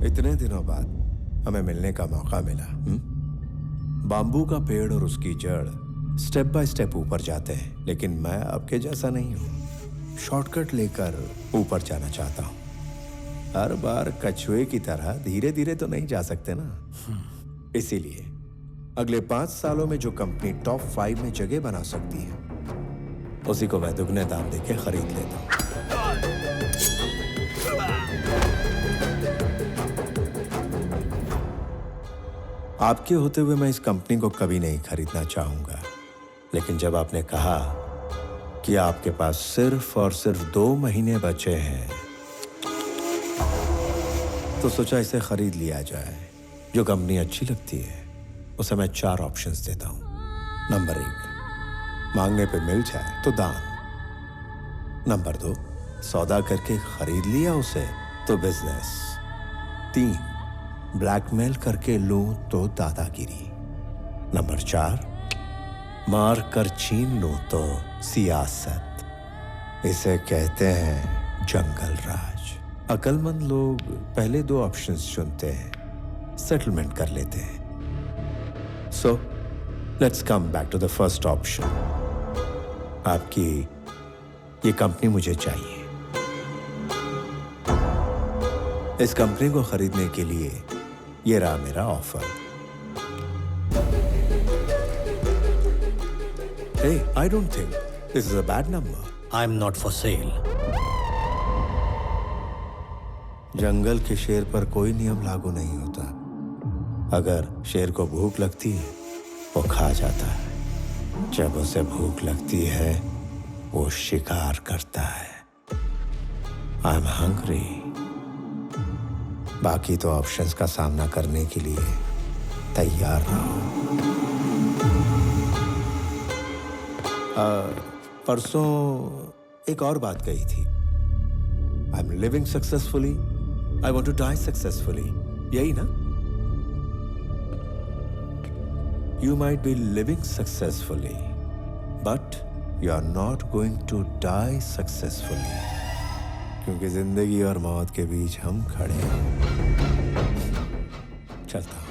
इतने दिनों बाद हमें मिलने का मौका मिला। बाम्बू का पेड़ और उसकी जड़ स्टेप बाय स्टेप ऊपर जाते हैं, लेकिन मैं आपके जैसा नहीं हूँ। शॉर्टकट लेकर ऊपर जाना चाहता हूँ। हर बार कछुए की तरह धीरे धीरे तो नहीं जा सकते ना। इसीलिए अगले 5 सालों में जो कंपनी टॉप 5 में जगह बना सकती है, उसी को मैं दुगने दाम देके खरीद लेता हूँ। आपके होते हुए मैं इस कंपनी को कभी नहीं खरीदना चाहूंगा, लेकिन जब आपने कहा कि आपके पास सिर्फ और सिर्फ 2 महीने बचे हैं, तो सोचा इसे खरीद लिया जाए। जो कंपनी अच्छी लगती है उसे मैं 4 ऑप्शंस देता हूं। नंबर 1, मांगने पे मिल जाए तो दान। नंबर 2, सौदा करके खरीद लिया उसे तो बिजनेस। 3, ब्लैकमेल करके लूं तो दादागिरी। नंबर 4, मार कर छीन लूं तो सियासत। इसे कहते हैं जंगल राज। अक्लमंद लोग पहले 2 ऑप्शंस चुनते हैं, सेटलमेंट कर लेते हैं। So let's come back to the first option. आपकी ये कंपनी मुझे चाहिए। इस कंपनी को खरीदने के लिए ये रहा मेरा offer. Hey, I don't think this is a bad number. I'm not for sale. जंगल के शेर पर कोई नियम लागू नहीं होता। अगर शेर को भूख लगती है, वो खा जाता है। जब उसे भूख लगती है, वो शिकार करता है। I'm hungry. बाकी तो ऑप्शंस का सामना करने के लिए तैयार रहो। परसों एक और बात कही थी। I am living successfully, I want to die successfully, यही ना? You might be living successfully, but you are not going to die successfully, क्योंकि जिंदगी और मौत के बीच हम खड़े हैं। चलता हूं।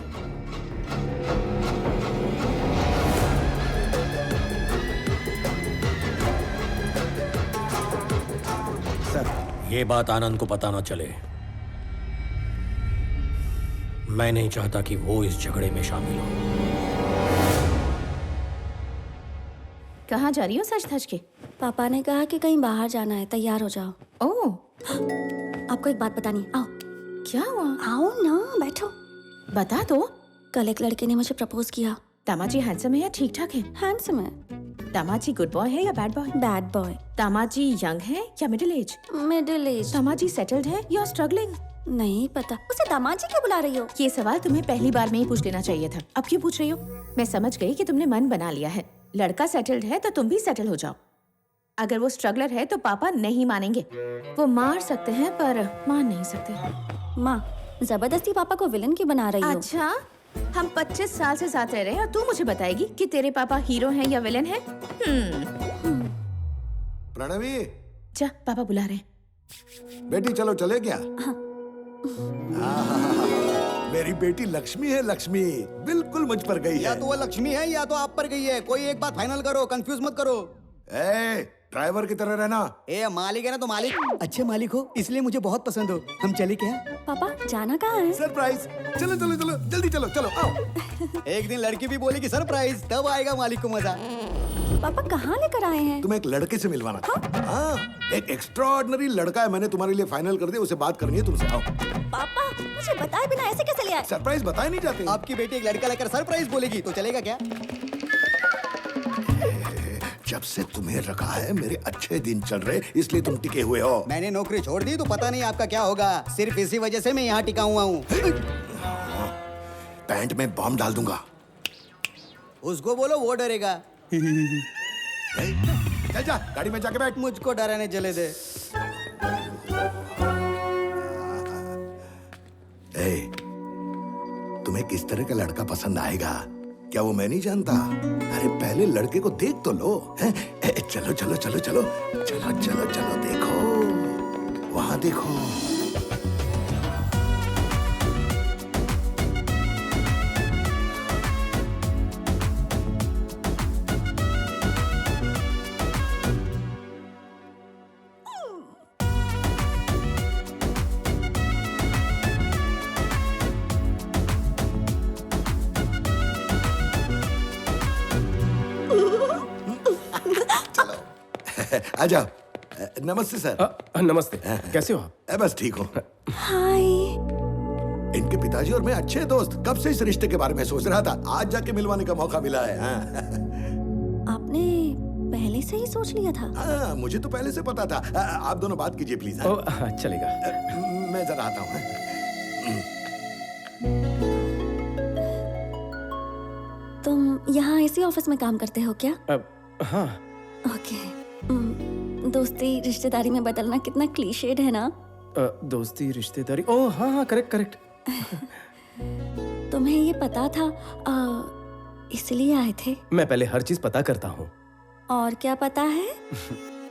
ये बात आनंद को पता ना चले। मैं नहीं चाहता कि वो इस झगड़े में शामिल हो। कहाँ जा रही हो सच धज के? पापा ने कहा कि कहीं बाहर जाना है, तैयार हो जाओ। ओह, आपको एक बात बतानी, आओ। क्या हुआ? आओ ना, बैठो। बता दो। कल एक लड़के ने मुझे प्रपोज किया। दामाजी हैंडसम है या ठीक ठाक है? हैंडसम है। दामाजी गुड बॉय है या bad boy? Bad boy. Damaji young है या middle age? Middle age. Damaji settled है या स्ट्रगलिंग? नहीं पता। उसे दामाजी क्यों बुला रही हो? ये सवाल तुम्हें पहली बार में ही पूछ लेना चाहिए था। अब क्यों पूछ रही हो? मैं समझ गई कि तुमने मन बना लिया है। लड़का सेटल्ड है तो तुम भी सेटल हो जाओ। अगर वो स्ट्रगलर है तो पापा नहीं मानेंगे। वो मार सकते हैं पर मान नहीं सकते। माँ, जबरदस्ती पापा को विलन क्यों बना रही हो? अच्छा, हम 25 साल से साथ रह रहे हैं और तू मुझे बताएगी कि तेरे पापा हीरो हैं या विलन हैं? प्रणवी, जा, पापा बुला रहे हैं। बेटी चलो, चले क्या? मेरी बेटी लक्ष्मी है, लक्ष्मी बिल्कुल मुझ पर गई है। या तो वो लक्ष्मी है या तो आप पर गई है। कोई एक बात फाइनल करो, कंफ्यूज मत करो। ड्राइवर की तरह रहना। मालिक है ना तो मालिक। अच्छे मालिक हो इसलिए मुझे बहुत पसंद हो। हम चले क्या? पापा जाना कहाँ है? सरप्राइज। चलो चलो चलो, जल्दी चलो चलो आओ। एक दिन लड़की भी बोलेगी सरप्राइज, तब आएगा मालिक को मजा। पापा कहाँ लेकर आए हैं? तुम्हें एक लड़के से मिलवाना था। हाँ, एक एक्स्ट्राऑर्डिनरी लड़का है, मैंने तुम्हारे लिए फाइनल कर दिया, उसे बात करनी है तुमसे। आओ। पापा मुझे बताए बिना ऐसे कैसे ले आए? सरप्राइज बताए नहीं जाते। आपकी बेटी एक लड़का लेकर सरप्राइज बोलेगी तो चलेगा क्या? जब से तुम्हें रखा है मेरे अच्छे दिन चल रहे, इसलिए तुम टिके हुए हो। मैंने नौकरी छोड़ दी तो पता नहीं आपका क्या होगा। सिर्फ इसी वजह से मैं यहाँ टिका हुआ हूँ। पैंट में बॉम्ब डाल दूंगा। उसको बोलो, वो डरेगा। चल जा, गाड़ी में जाके बैठ। मुझको डराने चले दे। तुम्हें किस तरह का लड़का पसंद आएगा क्या वो मैं नहीं जानता? अरे पहले लड़के को देख तो लो। चलो चलो चलो चलो चलो चलो चलो, देखो वहां देखो। आ जाओ। नमस्ते सर। नमस्ते, कैसे हो आप? बस ठीक हूँ। हाय। इनके पिताजी और मैं अच्छे दोस्त, कब से इस रिश्ते के बारे में सोच रहा था, आज जाके मिलवाने का मौका मिला है। हाँ। आपने पहले से ही सोच लिया था? हाँ, मुझे तो पहले से पता था। आप दोनों बात कीजिए प्लीज। हाँ? चलेगा। मैं जरा आता हूँ। तुम यहाँ इसी ऑफिस में काम करते हो क्या? हाँ। ओके। दोस्ती रिश्तेदारी में बदलना कितना क्लीशेड है ना? दोस्ती रिश्तेदारी, ओह हाँ हाँ, करेक्ट करेक्ट। तुम्हें ये पता था इसलिए आए थे? मैं पहले हर चीज पता करता हूँ। और क्या पता है?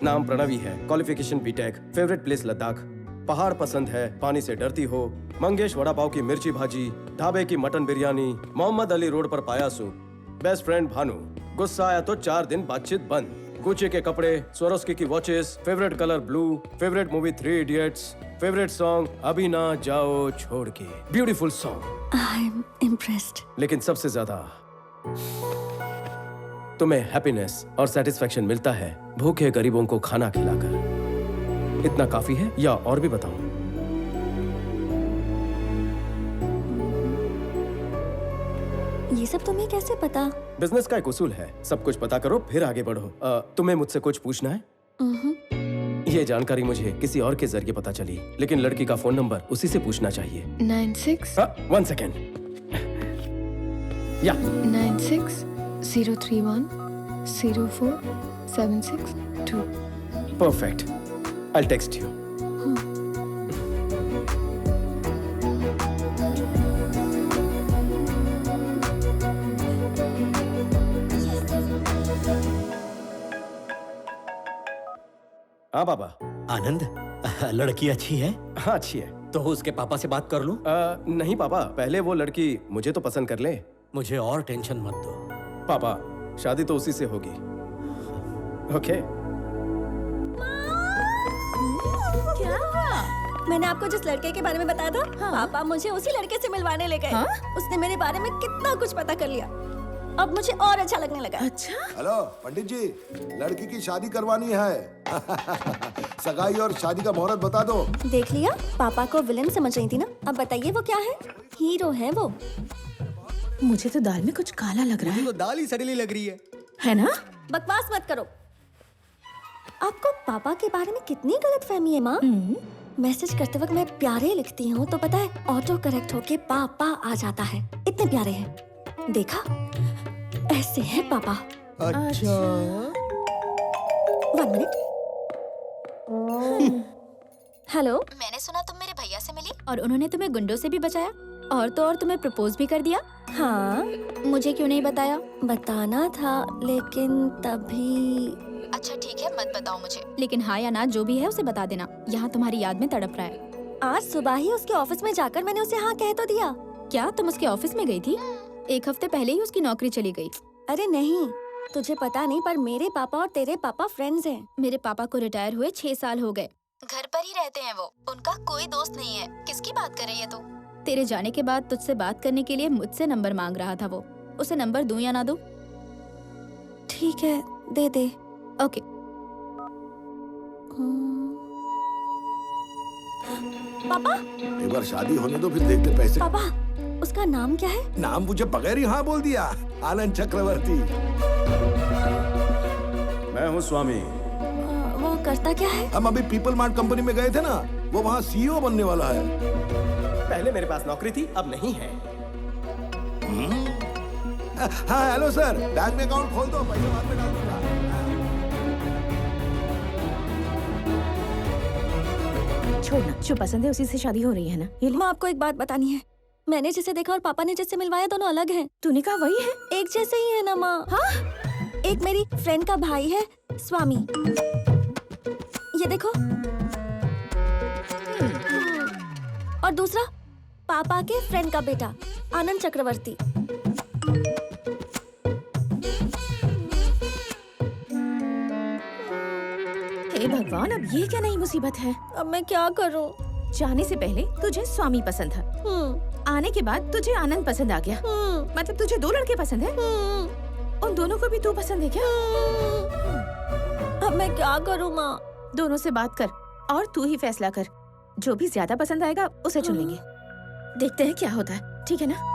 नाम प्रणवी है, qualification BTech, favourite place Ladakh, पहाड़ पसंद है, पानी से डरती हो, मंगेश वड़ा पाव की मिर्ची भाजी, ढाबे की मटन बिरयानी, मोहम्मद अली रोड पर पाया सूप, बेस्ट फ्रेंड भानु, गुस्सा आया तो 4 दिन बातचीत बंद, गुच्ची के कपड़े, स्वरोस्की की watches, favourite colour blue, favourite movie 3 idiots, favourite song अभी ना जाओ छोड़ के, beautiful song. I am impressed. लेकिन सबसे ज्यादा तुम्हें हैप्पीनेस और सेटिस्फैक्शन मिलता है भूखे गरीबों को खाना खिलाकर। इतना काफी है या और भी बताऊं? ये सब तुम्हें कैसे पता? बिजनेस का एक उसूल है, सब कुछ पता करो फिर आगे बढ़ो। तुम्हें मुझसे कुछ पूछना है? ये जानकारी मुझे किसी और के जरिए पता चली, लेकिन लड़की का फोन नंबर उसी से पूछना चाहिए। 96 1 सेकेंड। या 96 031 04 762। Perfect, I text you. हाँ बाबा। आनंद, लड़की अच्छी है? हाँ अच्छी है। तो उसके पापा से बात कर लूं? नहीं पापा, पहले वो लड़की मुझे तो पसंद कर ले। मुझे और टेंशन मत दो। पापा, शादी तो उसी से होगी। ओके। क्या? मैंने आपको जिस लड़के के बारे में बताया था, हाँ। पापा मुझे उसी लड़के से मिलवाने ले गए। हाँ? उसने मेरे बारे में कितना कुछ पता कर लिया। अब मुझे और अच्छा लगने लगा। अच्छा? हेलो पंडित जी, लड़की की शादी करवानी है। सगाई और शादी का मुहूर्त बता दो। देख लिया, पापा को विलन समझ रही थी ना। अब बताइए वो क्या है? हीरो है वो। मुझे तो दाल में कुछ काला लग रहा मुझे तो दाल ही सड़ीली लग रही है ना? बकवास मत करो। आपको पापा के बारे में कितनी गलतफहमी है माँ। मैसेज करते वक्त मैं प्यारे लिखती हूँ तो पता है ऑटो करेक्ट होके पापा आ जाता है। इतने प्यारे हैं। देखा, ऐसे है पापा। अच्छा। 1 मिनट। हेलो। मैंने सुना तुम मेरे भैया से मिली और उन्होंने तुम्हें गुंडों से भी बचाया, और तो और तुम्हें प्रपोज भी कर दिया। हाँ, मुझे क्यों नहीं बताया? बताना था, लेकिन तभी। अच्छा ठीक है, मत बताओ मुझे। लेकिन हाँ या ना जो भी है उसे बता देना। यहाँ तुम्हारी याद में तड़प रहा है। आज सुबह ही उसके ऑफिस में जाकर मैंने उसे हाँ कह तो दिया। क्या तुम उसके ऑफिस में गई थी? 1 हफ्ते पहले ही उसकी नौकरी चली गई। अरे नहीं, तुझे पता नहीं, पर मेरे पापा और तेरे पापा फ्रेंड्स हैं। मेरे पापा को रिटायर हुए 6 साल हो गए। घर पर ही रहते हैं वो, उनका कोई दोस्त नहीं है। किसकी बात कर रही है तू? तेरे जाने के बाद तुझसे बात करने के लिए मुझसे नंबर मांग रहा था वो। उसे नंबर दूं या ना दूं? ठीक है, दे दे। ओके। पापा। एक बार शादी होने दो, फिर देखते पैसे। पापा, उसका नाम क्या है? नाम मुझे बगैर ही हाँ बोल दिया। आनंद चक्रवर्ती। मैं हूँ स्वामी। वो करता क्या है? हम अभी पीपल मार्ट कंपनी में गए थे ना, वो वहाँ सीईओ बनने वाला है। पहले मेरे पास नौकरी थी, अब नहीं है। हाँ हेलो सर, बैंक में अकाउंट खोल दो, पैसे बाद में डाल दूंगा। छोड़ना, जो पसंद है उसी से शादी हो रही है ना। ये ले। माँ, आपको एक बात बतानी है। मैंने जिसे देखा और पापा ने जिससे मिलवाया, दोनों अलग हैं। तूने कहा वही है? एक जैसे ही है ना माँ। हाँ? एक मेरी फ्रेंड का भाई है, स्वामी। ये देखो। और दूसरा पापा के फ्रेंड का बेटा, आनंद चक्रवर्ती। हे भगवान, अब ये क्या नई मुसीबत है? अब मैं क्या करूं? जाने से पहले तुझे स्वामी पसंद था, आने के बाद तुझे आनंद पसंद आ गया। मतलब तुझे 2 लड़के पसंद है? उन दोनों को भी तू पसंद है क्या? अब मैं क्या करूँ माँ? दोनों से बात कर और तू ही फैसला कर। जो भी ज्यादा पसंद आएगा उसे चुन लेंगे। देखते हैं क्या होता है, ठीक है ना?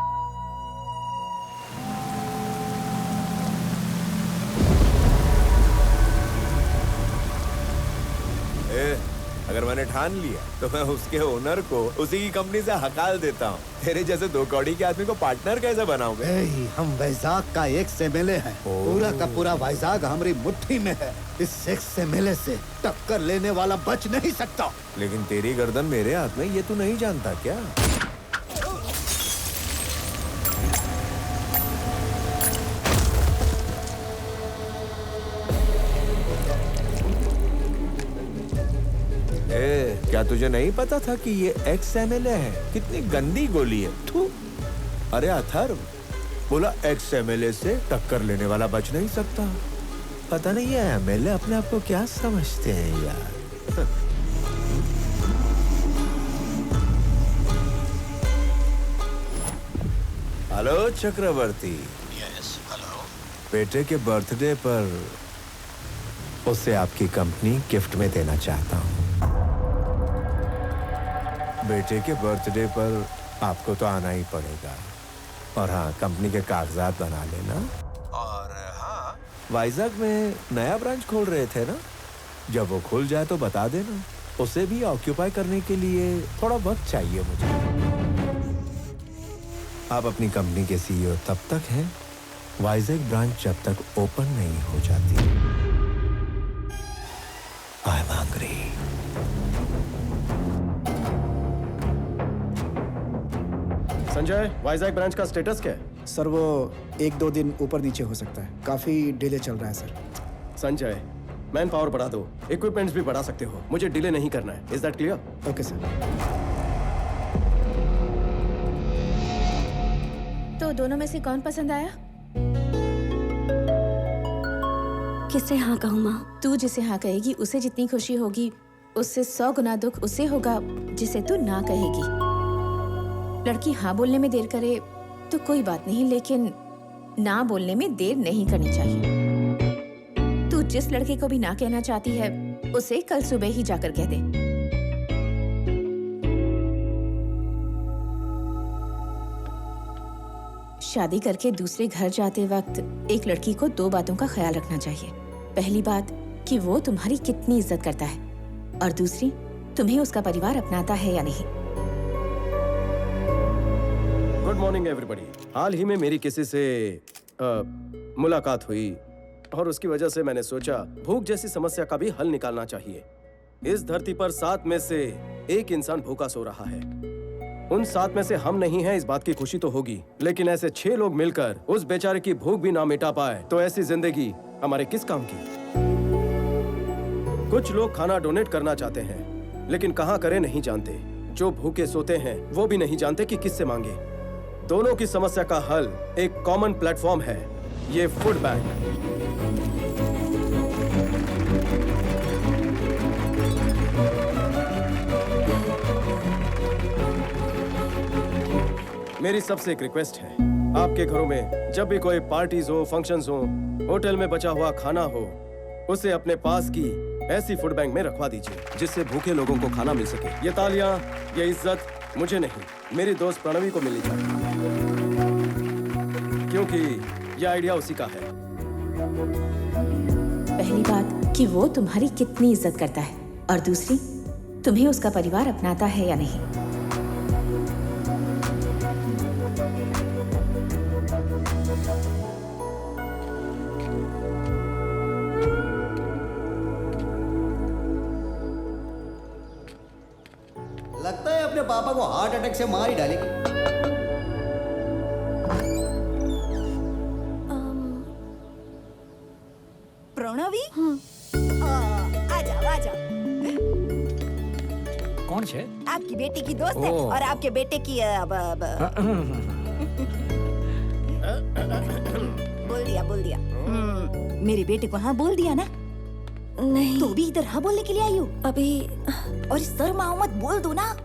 अगर मैंने ठान लिया तो मैं उसके ओनर को उसी की कंपनी से हकाल देता हूँ। तेरे जैसे दो कौड़ी के आदमी को पार्टनर कैसे बनाऊंगा? हम वैजाग का एक एमएलए है, पूरा का पूरा वैजाग हमारी मुट्ठी में है। इस एमएलए से टक्कर लेने वाला बच नहीं सकता। लेकिन तेरी गर्दन मेरे हाथ में, ये तू नहीं जानता क्या? क्या तुझे नहीं पता था कि ये एक्स एमएलए है? कितनी गंदी गोली है। थू। अरे अथर्व, बोला एक्स एमएलए से टक्कर लेने वाला बच नहीं सकता। पता नहीं है एमएलए अपने आप को क्या समझते हैं यार। हेलो चक्रवर्ती। Yes, hello. बेटे के बर्थडे पर उसे आपकी कंपनी गिफ्ट में देना चाहता हूँ। बेटे के बर्थडे पर आपको तो आना ही पड़ेगा। और हाँ, कंपनी के कागजात बना लेना। और हाँ, वाइजैक में नया ब्रांच खोल रहे थे ना, जब वो खुल जाए तो बता देना। उसे भी ऑक्यूपाई करने के लिए थोड़ा वक्त चाहिए मुझे। आप अपनी कंपनी के सीईओ तब तक हैं, वाइजैक ब्रांच जब तक ओपन नहीं हो जाती। I am hungry. Sanjay, Vizag branch का स्टेटस क्या है? सर वो 1-2 दिन ऊपर नीचे हो सकता है, काफी डिले चल रहा है सर। संजय, मैन पावर बढ़ा दो, इक्विपमेंट्स भी बढ़ा सकते हो, मुझे डिले नहीं करना है। Is that clear? Okay sir. तो दोनों में से कौन पसंद आया? किसे हाँ कहूँ माँ? तू जिसे हाँ कहेगी उसे जितनी खुशी होगी, उससे 100 गुना दुख उसे होगा जिसे तू ना कहेगी। लड़की हाँ बोलने में देर करे तो कोई बात नहीं, लेकिन ना बोलने में देर नहीं करनी चाहिए। तू जिस लड़के को भी ना कहना चाहती है उसे कल सुबह ही जाकर कह दे। शादी करके दूसरे घर जाते वक्त एक लड़की को 2 बातों का ख्याल रखना चाहिए। पहली बात कि वो तुम्हारी कितनी इज्जत करता है, और दूसरी, तुम्हें उसका परिवार अपनाता है या नहीं। Good morning everybody. हाल ही में मेरी किसी से मुलाकात हुई और उसकी वजह से मैंने सोचा भूख जैसी समस्या का भी हल निकालना चाहिए। इस धरती पर 7 में से 1 इंसान भूखा सो रहा है। उन 7 में से हम नहीं हैं, इस बात की खुशी तो होगी, लेकिन ऐसे 6 लोग मिलकर उस बेचारे की भूख भी ना मिटा पाए तो ऐसी जिंदगी हमारे किस काम की? कुछ लोग खाना डोनेट करना चाहते हैं, लेकिन कहाँ करें नहीं जानते। जो भूखे सोते हैं वो भी नहीं जानते कि किससे मांगे। दोनों की समस्या का हल एक कॉमन प्लेटफॉर्म है, ये फूड बैंक। मेरी सबसे एक रिक्वेस्ट है, आपके घरों में जब भी कोई पार्टीज हो, फंक्शंस हो, होटल में बचा हुआ खाना हो, उसे अपने पास की ऐसी फूड बैंक में रखवा दीजिए जिससे भूखे लोगों को खाना मिल सके। ये तालियां, ये इज्जत मुझे नहीं, मेरी दोस्त प्रणवी को मिलनी चाहिए, क्योंकि ये आइडिया उसी का है। पहली बात कि वो तुम्हारी कितनी इज्जत करता है, और दूसरी, तुम्हें उसका परिवार अपनाता है या नहीं। लगता है अपने पापा को हार्ट अटैक से मार ही डालेगी। प्रणवी? आ जाओ। कौन है? आपकी बेटी की दोस्त है और आपके बेटे की बोल दिया। मेरे बेटे को हाँ बोल दिया ना? नहीं। तू भी इधर हाँ बोलने के लिए आई हो? अभी और शर्माओ मत, बोल दो ना।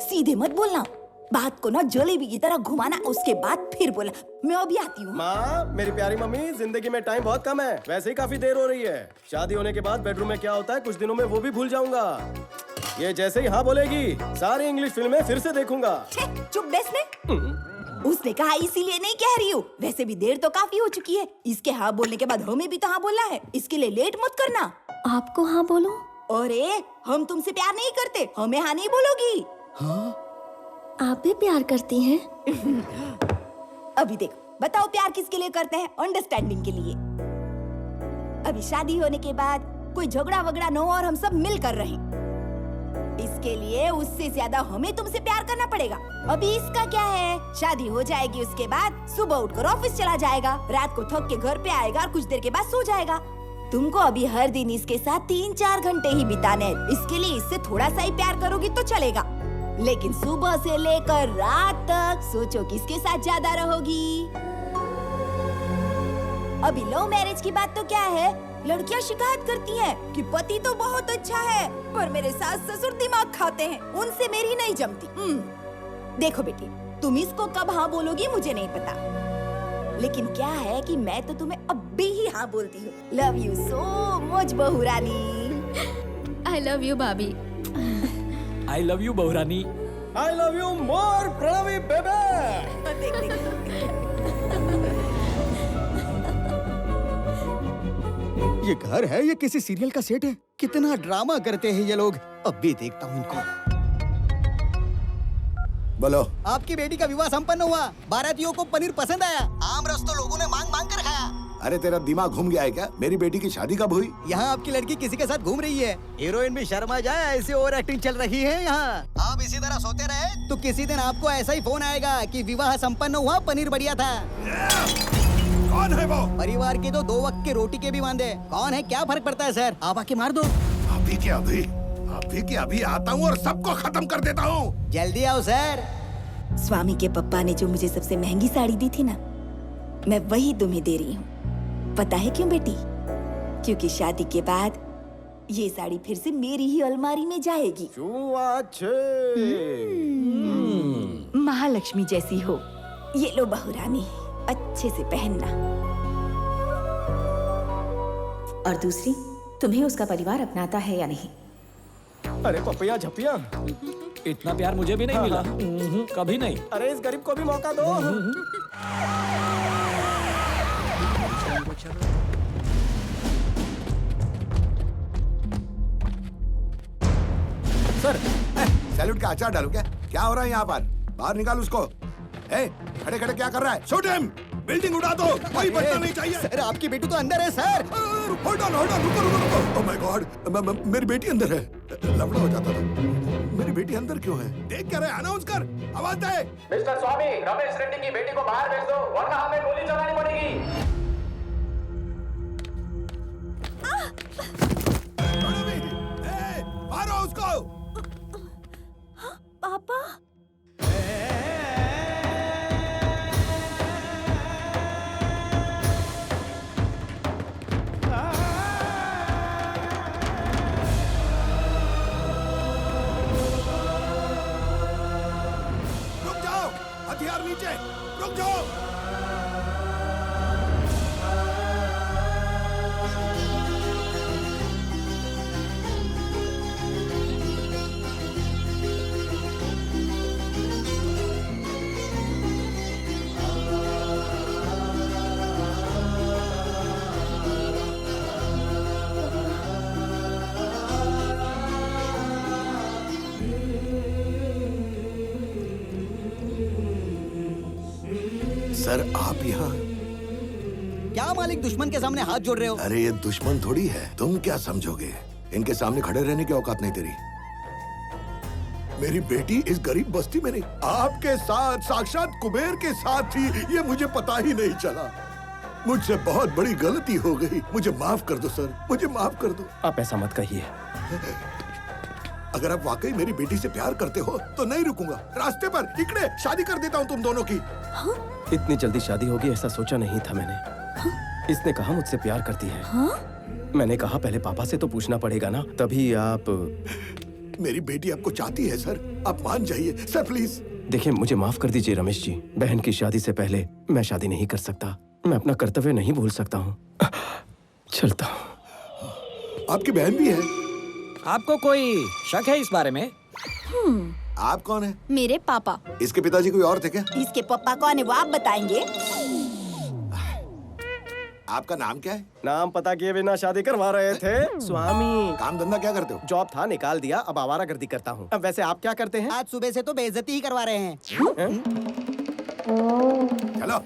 सीधे मत बोलना, बात को ना जलेबी की तरह घुमाना, उसके बाद फिर बोला मैं अभी आती हूँ। माँ, मेरी प्यारी मम्मी, जिंदगी में टाइम बहुत कम है, वैसे ही काफी देर हो रही है। शादी होने के बाद बेडरूम में क्या होता है कुछ दिनों में वो भी भूल जाऊंगा। ये जैसे ही हाँ बोलेगी सारी इंग्लिश फिल्में फिर से देखूंगा। छे, चुप बेसने। उसने कहा इसीलिए नहीं कह रही हूँ, वैसे भी देर तो काफी हो चुकी है। इसके हाँ बोलने के बाद हमें भी तो हाँ बोलना है, इसके लिए लेट मत करना। आपको हाँ बोलो? अरे हम तुमसे प्यार नहीं करते, हमें हाँ नहीं बोलोगी। आप भी प्यार करती हैं? अभी देखो, बताओ प्यार किसके लिए करते हैं? अंडरस्टैंडिंग के लिए। अभी शादी होने के बाद कोई झगड़ा वगड़ा न हो और हम सब मिलकर रहें। इसके लिए उससे ज्यादा हमें तुमसे प्यार करना पड़ेगा। अभी इसका क्या है, शादी हो जाएगी, उसके बाद सुबह उठकर ऑफिस चला जाएगा, रात को थक के घर पे आएगा और कुछ देर के बाद सो जाएगा। तुमको अभी हर दिन इसके साथ 3-4 घंटे ही बिताने हैं। इसके लिए इससे थोड़ा सा ही प्यार करोगी तो चलेगा, लेकिन सुबह से लेकर रात तक सोचो किसके साथ ज्यादा रहोगी। अभी लव मैरिज की बात तो क्या है, लड़कियां शिकायत करती हैं कि पति तो बहुत अच्छा है पर मेरे सास ससुर दिमाग खाते हैं, उनसे मेरी नहीं जमती। देखो बेटी, तुम इसको कब हाँ बोलोगी मुझे नहीं पता, लेकिन क्या है कि मैं तो तुम्हें अभी ही हाँ बोलती हूँ। लव यू सो मच बहू रानी। आई लव यू भाभी। आई लव यू बहुरानी। I love you more Pranavi बेबे। देख देख ये घर है ये किसी सीरियल का सेट है? कितना ड्रामा करते हैं ये लोग। अब भी देखता हूँ इनको। बोलो। आपकी बेटी का विवाह संपन्न हुआ, बारातियों को पनीर पसंद आया, आम रस तो लोगों ने मांग मांग कर खाया। अरे तेरा दिमाग घूम गया है क्या? मेरी बेटी की शादी कब हुई? यहाँ आपकी लड़की किसी के साथ घूम रही है। हीरोइन भी शर्मा जाए, ऐसी ओवर एक्टिंग चल रही है यहाँ। आप इसी तरह सोते रहे तो किसी दिन आपको ऐसा ही फोन आएगा कि विवाह संपन्न हुआ, पनीर बढ़िया था। कौन है वो? परिवार के तो 2 वक्त के रोटी के भी वांदे। कौन है क्या फर्क पड़ता है सर, आप आके मार दो। अभी के अभी आता हूँ और सबको खत्म कर देता हूँ। जल्दी आओ सर। स्वामी के पप्पा ने जो मुझे सबसे महंगी साड़ी दी थी ना, मैं वही तुम्हें दे रही हूँ। पता है क्यों बेटी? क्योंकि शादी के बाद ये साड़ी फिर से मेरी ही अलमारी में जाएगी। महालक्ष्मी जैसी हो। ये लो बहू रानी, अच्छे से पहनना। और दूसरी, तुम्हें उसका परिवार अपनाता है या नहीं? अरे पपिया झपिया, इतना प्यार मुझे भी नहीं मिला। कभी नहीं। अरे इस गरीब को भी मौका दो। सर, सैल्यूट का अचार डालू क्या? क्या हो रहा है यहाँ पर? बाहर निकाल उसको। खड़े खड़े क्या कर रहा है? Shoot him! बिल्डिंग उड़ा दो, कोई बचना नहीं चाहिए। सर आपकी बेटी तो अंदर है सर। होल्ड ऑन, रुको। ओह माय गॉड, मेरी बेटी अंदर है। लफड़ा हो जाता था। मेरी बेटी अंदर क्यों है? देख क्या रहे? अनाउंस कर, आवाज दे। मिस्टर स्वामी, रमेश रेड्डी की बेटी को बाहर भेज दो, वरना हमें गोली चलानी पड़ेगी। मारो उसको। पापा रुक जाओ, हथियार नीचे, रुक जाओ। सर आप यहाँ? क्या मालिक दुश्मन के सामने हाथ जोड़ रहे हो? अरे ये दुश्मन थोड़ी है, तुम क्या समझोगे? इनके सामने खड़े रहने की औकात नहीं तेरी। मेरी बेटी इस गरीब बस्ती में नहीं, आपके साथ, साक्षात कुबेर के साथ थी, ये मुझे पता ही नहीं चला। मुझसे बहुत बड़ी गलती हो गई, मुझे माफ कर दो सर, मुझे माफ कर दो। आप ऐसा मत कहिए। अगर आप वाकई मेरी बेटी से प्यार करते हो तो नहीं रुकूंगा, रास्ते पर इकड़े शादी कर देता हूँ तुम दोनों की। इतनी जल्दी शादी होगी ऐसा सोचा नहीं था मैंने। इसने कहा मुझसे प्यार करती है। मैंने कहा पहले पापा से तो पूछना पड़ेगा ना, तभी आप। मेरी बेटी आपको चाहती है सर, आप मान जाइए सर प्लीज। देखिए, मुझे माफ कर दीजिए रमेश जी। बहन की शादी से पहले मैं शादी नहीं कर सकता। मैं अपना कर्तव्य नहीं भूल सकता हूँ। चलता हूँ। आपकी बहन भी है? आपको कोई शक है इस बारे में? आप कौन है? मेरे पापा। इसके पिताजी कोई और थे क्या? इसके पापा कौन है वो आप बताएंगे? आपका नाम क्या है? नाम पता किए बिना शादी करवा रहे थे स्वामी। काम धंधा क्या करते हो? जॉब था, निकाल दिया, अब आवारागर्दी करता हूँ। अब वैसे आप क्या करते हैं? आज सुबह से तो बेइज्जती ही करवा रहे हैं। चलो।